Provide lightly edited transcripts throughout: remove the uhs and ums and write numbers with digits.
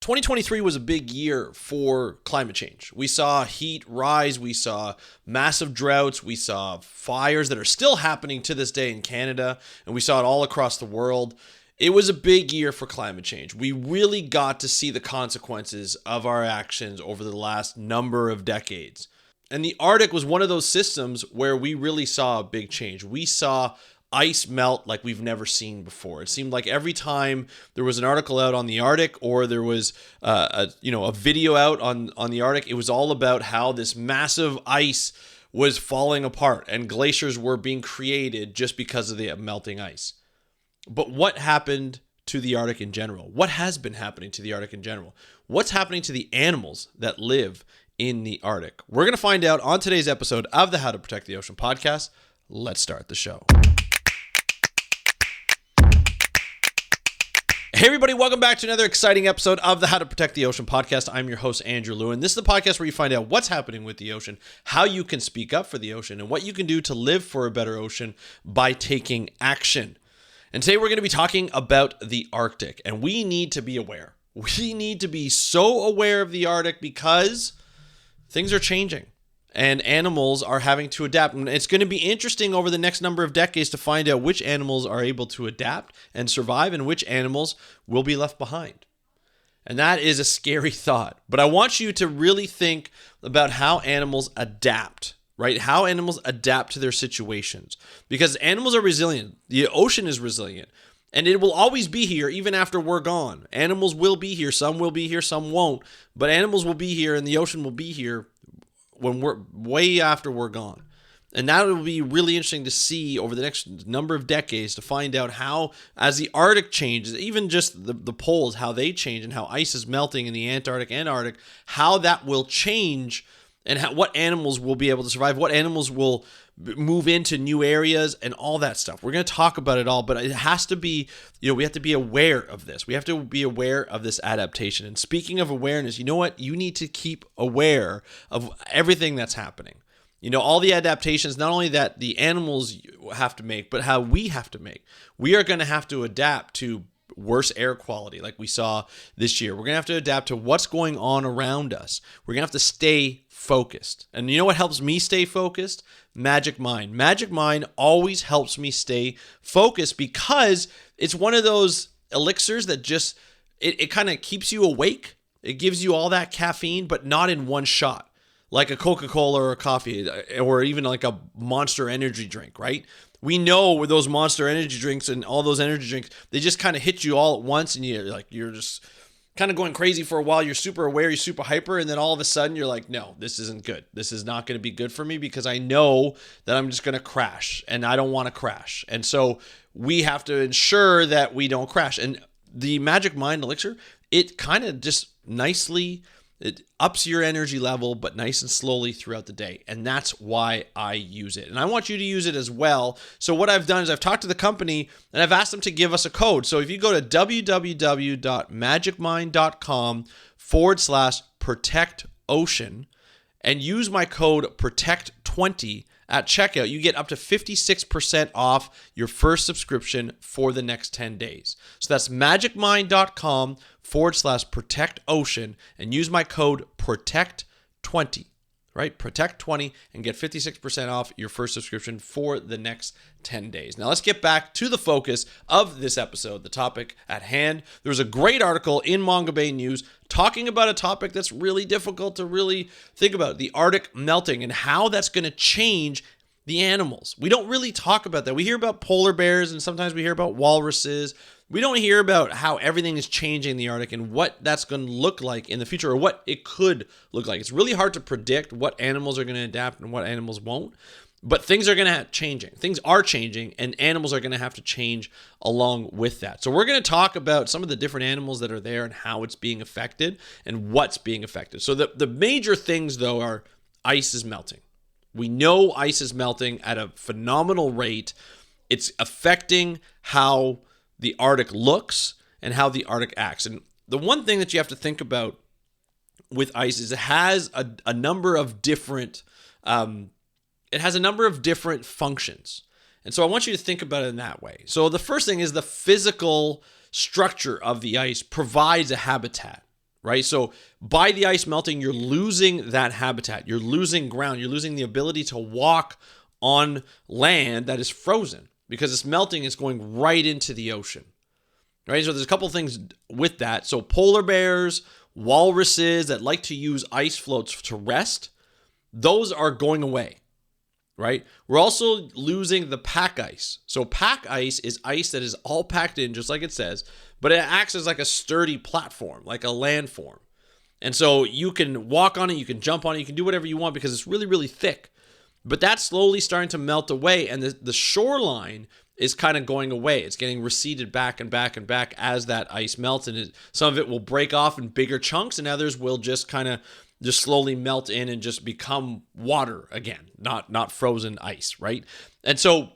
2023 was a big year for climate change. We saw heat rise, we saw massive droughts, we saw fires that are still happening to this day in Canada, and we saw it all across the world. It was a big year for climate change. We really got to see the consequences of our actions over the last number of decades. And the Arctic was one of those systems where we really saw a big change. We saw ice melt like we've never seen before. It seemed like every time there was an article out on the Arctic or there was a video out on the Arctic, it was all about how this massive ice was falling apart and glaciers were being created just because of the melting ice. But what happened to the Arctic in general? What has been happening to the Arctic in general? What's happening to the animals that live in the Arctic? We're going to find out on today's episode of the How to Protect the Ocean podcast. Let's start the show. Hey everybody, welcome back to another exciting episode of the How to Protect the Ocean podcast. I'm your host, Andrew Lewin. This is the podcast where you find out what's happening with the ocean, how you can speak up for the ocean, and what you can do to live for a better ocean by taking action. And today we're going to be talking about the Arctic, and we need to be aware. We need to be so aware of the Arctic because things are changing. And animals are having to adapt. And it's going to be interesting over the next number of decades to find out which animals are able to adapt and survive and which animals will be left behind. And that is a scary thought. But I want you to really think about how animals adapt, right? How animals adapt to their situations. Because animals are resilient. The ocean is resilient. And it will always be here even after we're gone. Animals will be here. Some will be here, some won't. But animals will be here and the ocean will be here when we're way after we're gone. And that will be really interesting to see over the next number of decades to find out how, as the Arctic changes, even just the poles, how they change and how ice is melting in the Antarctic and Arctic, how that will change and what animals will be able to survive, what animals will move into new areas and all that stuff. We're going to talk about it all, but it has to be, we have to be aware of this. We have to be aware of this adaptation. And speaking of awareness, you know what? You need to keep aware of everything that's happening. All the adaptations, not only that the animals have to make, but how we have to make. We are going to have to adapt to worse air quality like we saw this year. We're going to have to adapt to what's going on around us. We're going to have to stay focused. And you know what helps me stay focused? Magic Mind. Magic Mind always helps me stay focused because it's one of those elixirs that just, it kind of keeps you awake. It gives you all that caffeine, but not in one shot. Like a Coca-Cola or a coffee or even like a Monster energy drink, right? We know with those Monster energy drinks and all those energy drinks, they just kind of hit you all at once and you're just kind of going crazy for a while. You're super aware, you're super hyper, and then all of a sudden you're like, no, this isn't good. This is not going to be good for me because I know that I'm just going to crash and I don't want to crash. And so we have to ensure that we don't crash. And the Magic Mind elixir, it kind of just nicely, it ups your energy level, but nice and slowly throughout the day. And that's why I use it. And I want you to use it as well. So what I've done is I've talked to the company and I've asked them to give us a code. So if you go to www.magicmind.com/protectocean and use my code PROTECT20 at checkout, you get up to 56% off your first subscription for the next 10 days. So that's magicmind.com/protectocean and use my code PROTECT20, right? PROTECT20 and get 56% off your first subscription for the next 10 days. Now let's get back to the focus of this episode, the topic at hand. There was a great article in Manga Bay News talking about a topic that's really difficult to really think about, the Arctic melting and how that's going to change the animals. We don't really talk about that. We hear about polar bears and sometimes we hear about walruses. We don't hear about how everything is changing in the Arctic and what that's going to look like in the future or what it could look like. It's really hard to predict what animals are going to adapt and what animals won't. But things are going to have changing. Things are changing, and animals are going to have to change along with that. So we're going to talk about some of the different animals that are there and how it's being affected and what's being affected. So the major things, though, are ice is melting. We know ice is melting at a phenomenal rate. It's affecting how the Arctic looks and how the Arctic acts. And the one thing that you have to think about with ice is it has a number of different functions. And so I want you to think about it in that way. So the first thing is the physical structure of the ice provides a habitat, right? So by the ice melting, you're losing that habitat. You're losing ground. You're losing the ability to walk on land that is frozen because it's melting. It's going right into the ocean, right? So there's a couple of things with that. So polar bears, walruses that like to use ice floats to rest, those are going away, right? We're also losing the pack ice. So pack ice is ice that is all packed in, just like it says, but it acts as like a sturdy platform, like a landform. And so you can walk on it, you can jump on it, you can do whatever you want because it's really, really thick. But that's slowly starting to melt away, and the shoreline is kind of going away. It's getting receded back and back and back as that ice melts, and some of it will break off in bigger chunks, and others will just kind of just slowly melt in and just become water again, not frozen ice, right? And so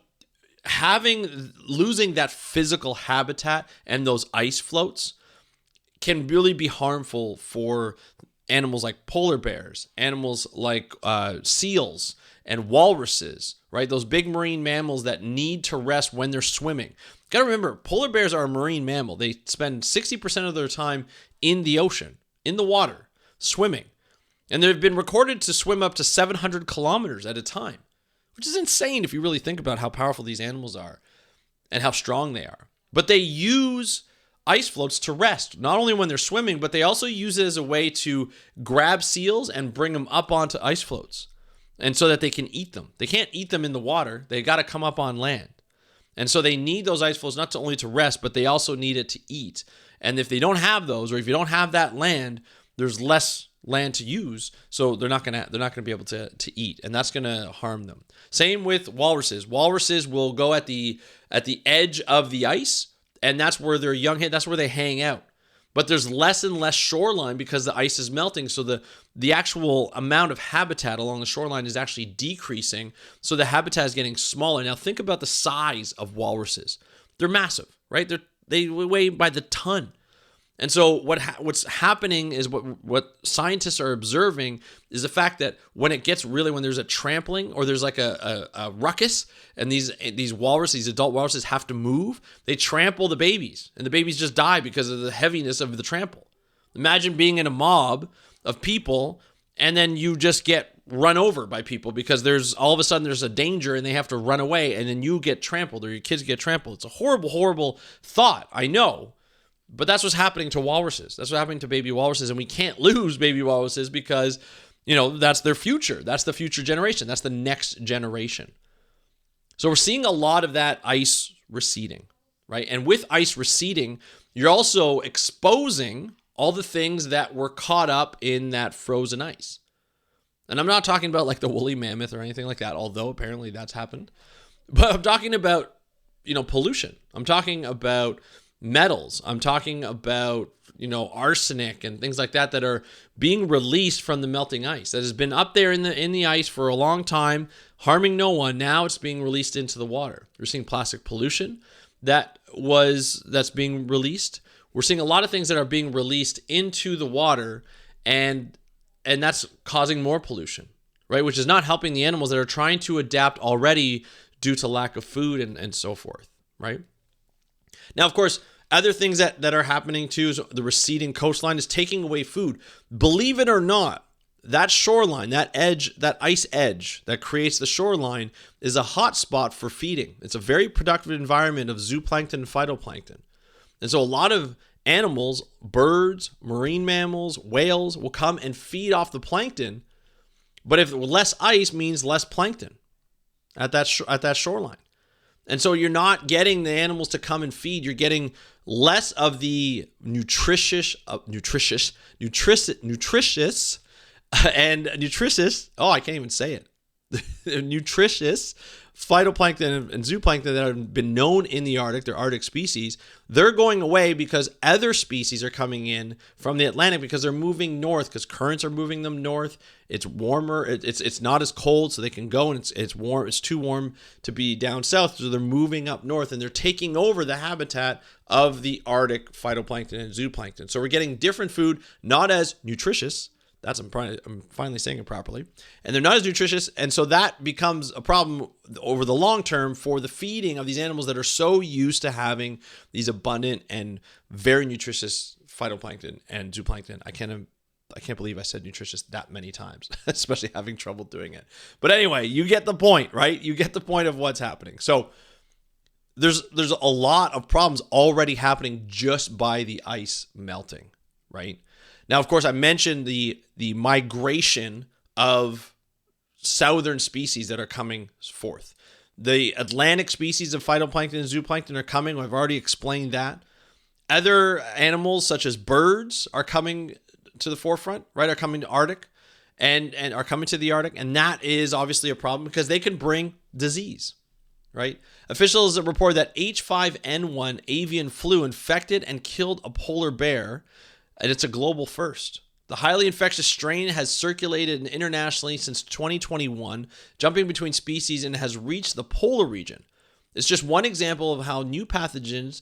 losing that physical habitat and those ice floats can really be harmful for animals like polar bears, animals like seals and walruses, right? Those big marine mammals that need to rest when they're swimming. Got to remember, polar bears are a marine mammal. They spend 60% of their time in the ocean, in the water, swimming. And they've been recorded to swim up to 700 kilometers at a time, which is insane if you really think about how powerful these animals are and how strong they are. But they use ice floats to rest, not only when they're swimming, but they also use it as a way to grab seals and bring them up onto ice floats, and so that they can eat them. They can't eat them in the water. They got to come up on land. And so they need those ice floats not only to rest, but they also need it to eat. And if they don't have those, or if you don't have that land, there's less land to use, so they're not gonna be able to eat, and that's gonna harm them. Same with walruses. Walruses will go at the edge of the ice, and that's where their young that's where they hang out. But there's less and less shoreline because the ice is melting, so the actual amount of habitat along the shoreline is actually decreasing, so the habitat is getting smaller. Now think about the size of walruses. They're massive, right? They weigh by the ton. And so what's happening is what scientists are observing is the fact that when there's a trampling or there's like a ruckus, and these adult walruses have to move, they trample the babies, and the babies just die because of the heaviness of the trample. Imagine being in a mob of people and then you just get run over by people because there's a danger and they have to run away, and then you get trampled or your kids get trampled. It's a horrible, horrible thought, I know. But that's what's happening to walruses. That's what's happening to baby walruses, and we can't lose baby walruses because, that's their future. That's the future generation. That's the next generation. So we're seeing a lot of that ice receding, right? And with ice receding, you're also exposing all the things that were caught up in that frozen ice. And I'm not talking about like the woolly mammoth or anything like that, although apparently that's happened. But I'm talking about, pollution. I'm talking about metals. I'm talking about, arsenic and things like that are being released from the melting ice that has been up there in the ice for a long time, harming no one. Now it's being released into the water. We're seeing plastic pollution that's being released. We're seeing a lot of things that are being released into the water, and that's causing more pollution, right? Which is not helping the animals that are trying to adapt already due to lack of food and so forth, right? Now, of course, other things that are happening too is the receding coastline is taking away food. Believe it or not, that shoreline, that ice edge that creates the shoreline is a hot spot for feeding. It's a very productive environment of zooplankton and phytoplankton. And so a lot of animals, birds, marine mammals, whales will come and feed off the plankton. But if less ice means less plankton at that shoreline. And so you're not getting the animals to come and feed. You're getting less of the nutritious, oh, I can't even say it. Nutritious phytoplankton and zooplankton that have been known in the Arctic, they're Arctic species, they're going away because other species are coming in from the Atlantic because they're moving north, because currents are moving them north. It's warmer, it's not as cold, so they can go, and it's warm. It's too warm to be down south, so they're moving up north, and they're taking over the habitat of the Arctic phytoplankton and zooplankton. So we're getting different food, not as nutritious. I'm finally saying it properly. And they're not as nutritious, and so that becomes a problem over the long term for the feeding of these animals that are so used to having these abundant and very nutritious phytoplankton and zooplankton. I can't believe I said nutritious that many times, especially having trouble doing it. But anyway, you get the point, right? You get the point of what's happening. So there's a lot of problems already happening just by the ice melting, right? Now, of course, I mentioned the migration of southern species that are coming forth. The Atlantic species of phytoplankton and zooplankton are coming. I've already explained that. Other animals such as birds are coming to the forefront, right? Are coming to Arctic and are coming to the Arctic. And that is obviously a problem because they can bring disease, right? Officials report that H5N1 avian flu infected and killed a polar bear, and it's a global first. The highly infectious strain has circulated internationally since 2021, jumping between species, and has reached the polar region. It's just one example of how new pathogens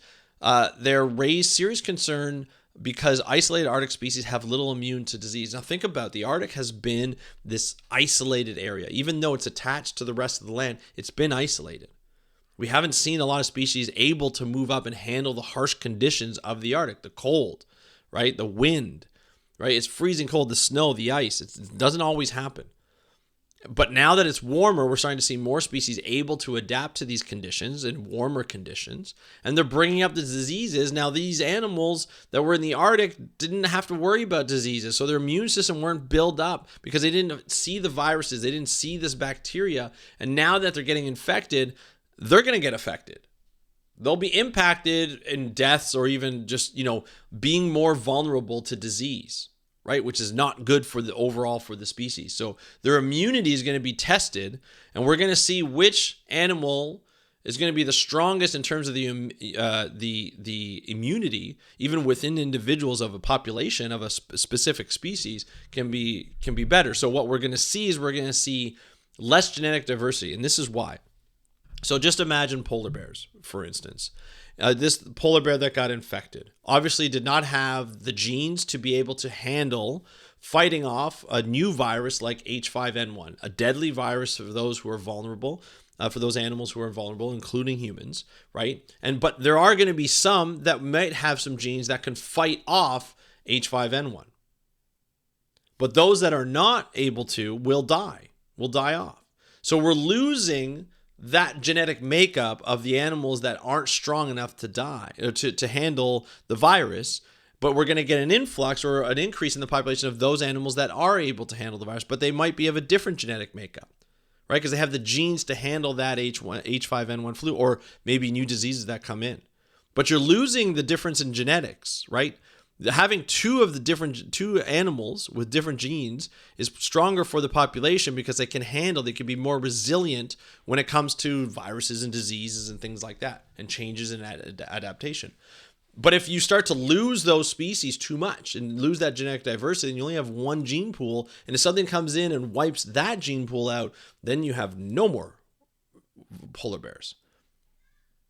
there raise serious concern because isolated Arctic species have little immune to disease. Now think about it. The Arctic has been this isolated area. Even though it's attached to the rest of the land, it's been isolated. We haven't seen a lot of species able to move up and handle the harsh conditions of the Arctic, the cold, right? The wind, right? It's freezing cold, the snow, the ice. It doesn't always happen. But now that it's warmer, we're starting to see more species able to adapt to these conditions and warmer conditions. And they're bringing up the diseases. Now, these animals that were in the Arctic didn't have to worry about diseases. So their immune system weren't built up because they didn't see the viruses. They didn't see this bacteria. And now that they're getting infected, they're going to get affected. They'll be impacted in deaths or even just, being more vulnerable to disease, right? Which is not good for the overall for the species. So their immunity is going to be tested, and we're going to see which animal is going to be the strongest in terms of the immunity, even within individuals of a population of a specific species can be better. So what we're going to see is we're going to see less genetic diversity, and this is why. So just imagine polar bears, for instance. This polar bear that got infected obviously did not have the genes to be able to handle fighting off a new virus like H5N1, a deadly virus for those who are vulnerable, for those animals who are vulnerable, including humans, right? But there are going to be some that might have some genes that can fight off H5N1. But those that are not able to will die off. So we're losing that genetic makeup of the animals that aren't strong enough to die or to handle the virus, but we're going to get an influx or an increase in the population of those animals that are able to handle the virus, but they might be of a different genetic makeup, right? Because they have the genes to handle that H5N1 flu or maybe new diseases that come in. But you're losing the difference in genetics, right? Having two animals with different genes is stronger for the population because they can be more resilient when it comes to viruses and diseases and things like that, and changes in adaptation. But if you start to lose those species too much and lose that genetic diversity, and you only have one gene pool, and if something comes in and wipes that gene pool out, then you have no more polar bears.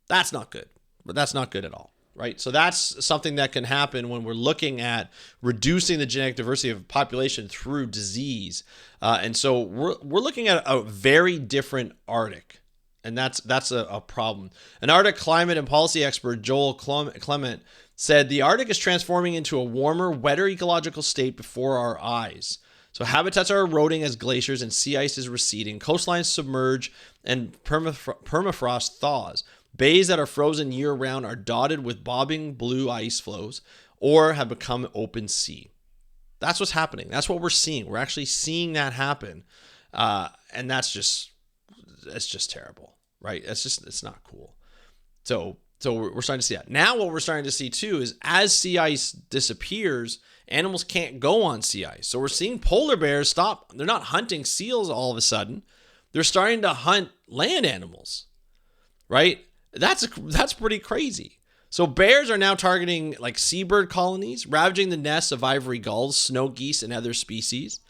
That's not good, but that's not good at all. Right. So that's something that can happen when we're looking at reducing the genetic diversity of a population through disease. And so we're looking at a very different Arctic. And that's a problem. An Arctic climate and policy expert, Joel Clement, said the Arctic is transforming into a warmer, wetter ecological state before our eyes. So habitats are eroding as glaciers and sea ice is receding, coastlines submerge, and permafrost thaws. Bays that are frozen year-round are dotted with bobbing blue ice floes or have become open sea. That's what's happening. That's what we're seeing. We're actually seeing that happen. And it's just terrible, right? It's not cool. So we're starting to see that. Now what we're starting to see too is as sea ice disappears, animals can't go on sea ice. So we're seeing polar bears stop. They're not hunting seals all of a sudden. They're starting to hunt land animals, right? That's pretty crazy. So bears are now targeting like seabird colonies, ravaging the nests of ivory gulls, snow geese, and other species.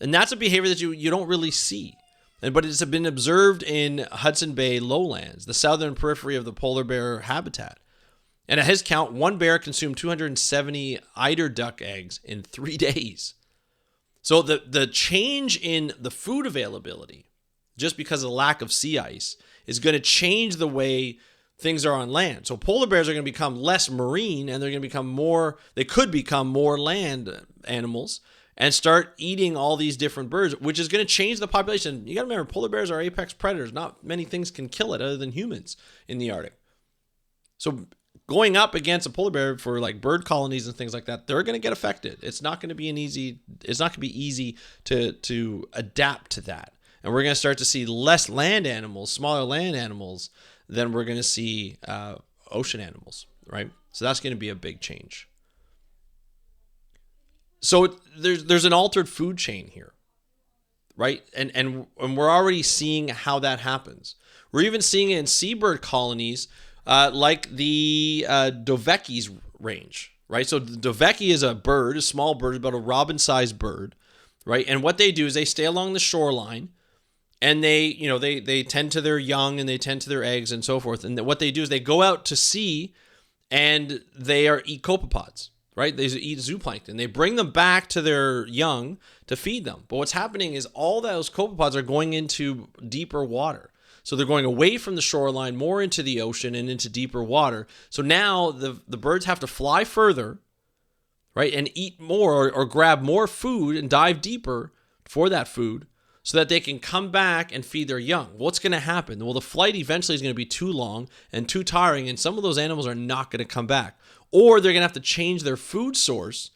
And that's a behavior that you don't really see. But it's been observed in Hudson Bay lowlands, the southern periphery of the polar bear habitat. And at his count, one bear consumed 270 eider duck eggs in 3 days. So the change in the food availability, just because of the lack of sea ice, is going to change the way things are on land. So polar bears are going to become less marine, and they're going to become more, they could become more land animals and start eating all these different birds, which is going to change the population. You got to remember, polar bears are apex predators. Not many things can kill it other than humans in the Arctic. So going up against a polar bear for like bird colonies and things like that, they're going to get affected. It's not going to be easy to adapt to that. And we're going to start to see less land animals, smaller land animals, than we're going to see ocean animals, right? So that's going to be a big change. So there's an altered food chain here, right? And we're already seeing how that happens. We're even seeing it in seabird colonies, like the Dovecki's range, right? So the Dovecki is a small bird, about a robin-sized bird, right? And what they do is they stay along the shoreline, and they tend to their young, and they tend to their eggs and so forth. And what they do is they go out to sea, and they eat copepods, right? They eat zooplankton. They bring them back to their young to feed them. But what's happening is all those copepods are going into deeper water. So they're going away from the shoreline, more into the ocean and into deeper water. So now the birds have to fly further, right, and eat more or grab more food and dive deeper for that food so that they can come back and feed their young. What's going to happen? Well, the flight eventually is going to be too long and too tiring, and some of those animals are not going to come back. Or they're going to have to change their food source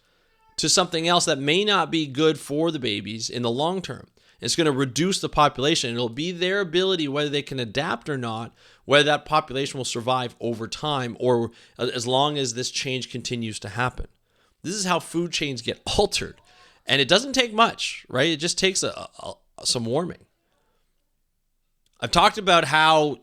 to something else that may not be good for the babies in the long term. It's going to reduce the population. It'll be their ability, whether they can adapt or not, whether that population will survive over time or as long as this change continues to happen. This is how food chains get altered. And it doesn't take much, right? It just takes some warming. I've talked about how,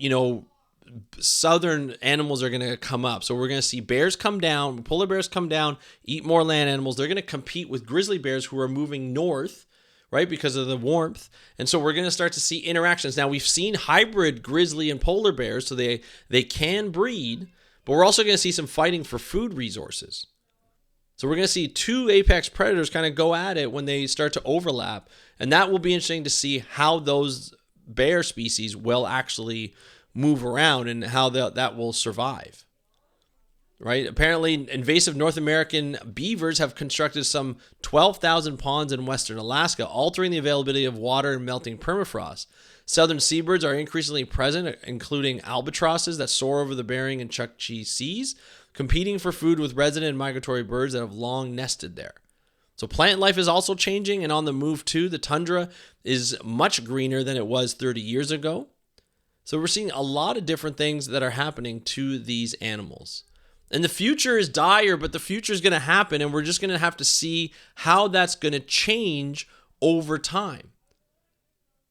southern animals are going to come up. So we're going to see bears come down, polar bears come down, eat more land animals. They're going to compete with grizzly bears who are moving north, right, because of the warmth. And so we're going to start to see interactions. Now, we've seen hybrid grizzly and polar bears, so they can breed, but we're also going to see some fighting for food resources. So we're going to see two apex predators kind of go at it when they start to overlap. And that will be interesting to see how those bear species will actually move around and how that will survive, right? Apparently, invasive North American beavers have constructed some 12,000 ponds in western Alaska, altering the availability of water and melting permafrost. Southern seabirds are increasingly present, including albatrosses that soar over the Bering and Chukchi seas, competing for food with resident and migratory birds that have long nested there. So plant life is also changing and on the move too. The tundra is much greener than it was 30 years ago. So we're seeing a lot of different things that are happening to these animals. And the future is dire, but the future is going to happen, and we're just going to have to see how that's going to change over time.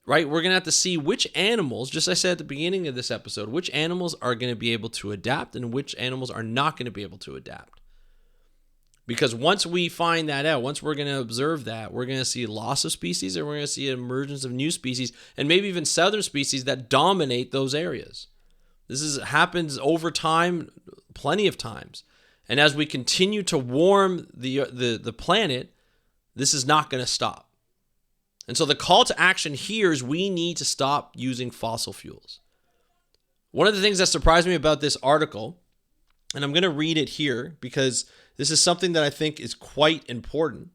Right? We're going to have to see which animals, just as I said at the beginning of this episode, which animals are going to be able to adapt and which animals are not going to be able to adapt. Because once we find that out, once we're going to observe that, we're going to see loss of species, and we're going to see emergence of new species, and maybe even southern species that dominate those areas. This happens over time, plenty of times. And as we continue to warm the planet, this is not going to stop. And so the call to action here is we need to stop using fossil fuels. One of the things that surprised me about this article, and I'm going to read it here because this is something that I think is quite important.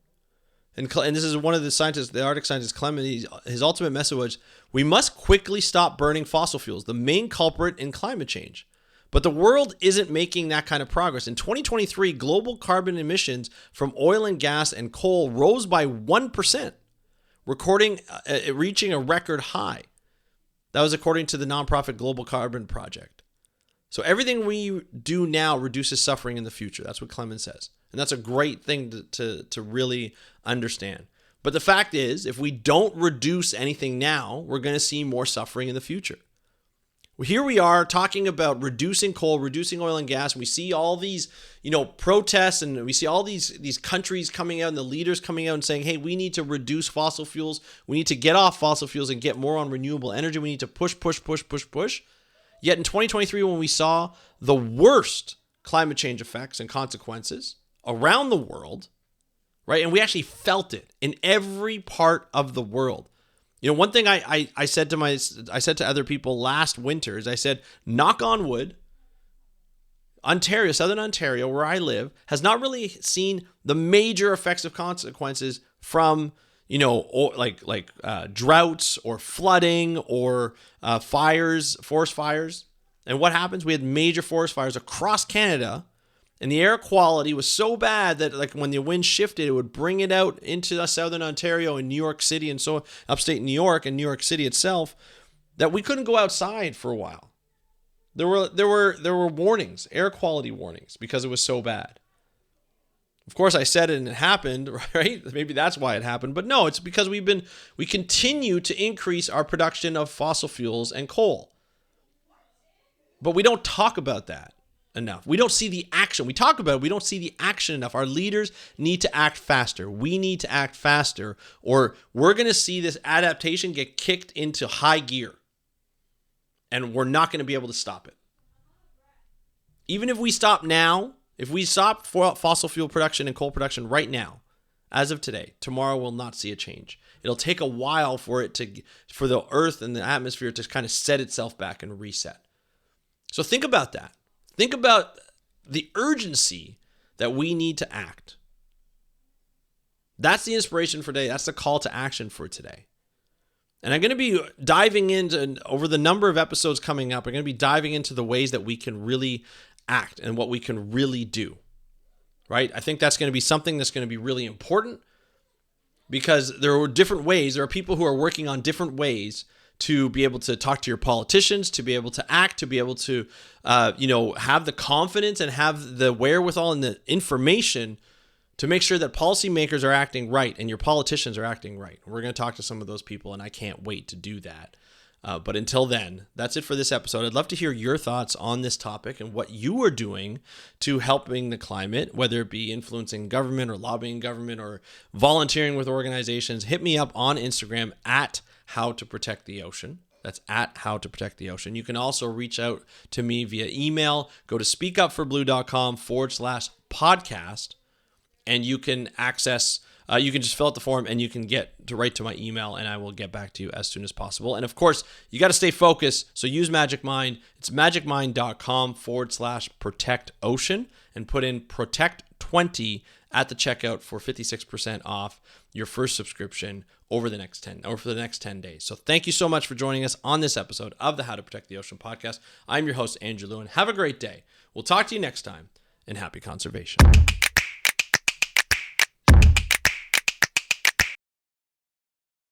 And this is one of the scientists, the Arctic scientist Clement, his ultimate message was, we must quickly stop burning fossil fuels, the main culprit in climate change. But the world isn't making that kind of progress. In 2023, global carbon emissions from oil and gas and coal rose by 1%, reaching a record high. That was according to the nonprofit Global Carbon Project. So everything we do now reduces suffering in the future. That's what Clement says. And that's a great thing to really understand. But the fact is, if we don't reduce anything now, we're going to see more suffering in the future. Here we are talking about reducing coal, reducing oil and gas. We see all these, protests, and we see all these countries coming out and the leaders coming out and saying, hey, we need to reduce fossil fuels. We need to get off fossil fuels and get more on renewable energy. We need to push. Yet in 2023, when we saw the worst climate change effects and consequences around the world, right? And we actually felt it in every part of the world. One thing I said to other people last winter is I said, knock on wood, Ontario, southern Ontario, where I live, has not really seen the major effects of consequences from, droughts or flooding or fires, forest fires. And what happens? We had major forest fires across Canada, and the air quality was so bad that like when the wind shifted, it would bring it out into southern Ontario and New York City and so upstate New York and New York City itself, that we couldn't go outside for a while. There were warnings, air quality warnings, because it was so bad. Of course, I said it and it happened, right? Maybe that's why it happened. But no, it's because we continue to increase our production of fossil fuels and coal. But we don't talk about that enough. We don't see the action. We talk about it, we don't see the action enough. Our leaders need to act faster. We need to act faster, or we're going to see this adaptation get kicked into high gear. And we're not going to be able to stop it. Even if we stop now, if we stop fossil fuel production and coal production right now, as of today, tomorrow we'll not see a change. It'll take a while for the earth and the atmosphere to kind of set itself back and reset. So think about that. Think about the urgency that we need to act. That's the inspiration for today. That's the call to action for today. And I'm going to be diving into, over the number of episodes coming up, I'm going to be diving into the ways that we can really act and what we can really do, right? I think that's going to be something that's going to be really important, because there are different ways. There are people who are working on different ways to be able to talk to your politicians, to be able to act, to be able to, have the confidence and have the wherewithal and the information to make sure that policymakers are acting right and your politicians are acting right. We're going to talk to some of those people, and I can't wait to do that. But until then, that's it for this episode. I'd love to hear your thoughts on this topic and what you are doing to helping the climate, whether it be influencing government or lobbying government or volunteering with organizations. Hit me up on Instagram at How to Protect the Ocean. That's at How to Protect the Ocean. You can also reach out to me via email. Go to speakupforblue.com/podcast. And you can access, you can just fill out the form and you can get to right to my email, and I will get back to you as soon as possible. And of course, you got to stay focused. So use Magic Mind. It's magicmind.com/protect ocean, and put in protect20 at the checkout for 56% off your first subscription for the next 10 days. So thank you so much for joining us on this episode of the How to Protect the Ocean podcast. I'm your host, Andrew Lewin. Have a great day. We'll talk to you next time, and happy conservation.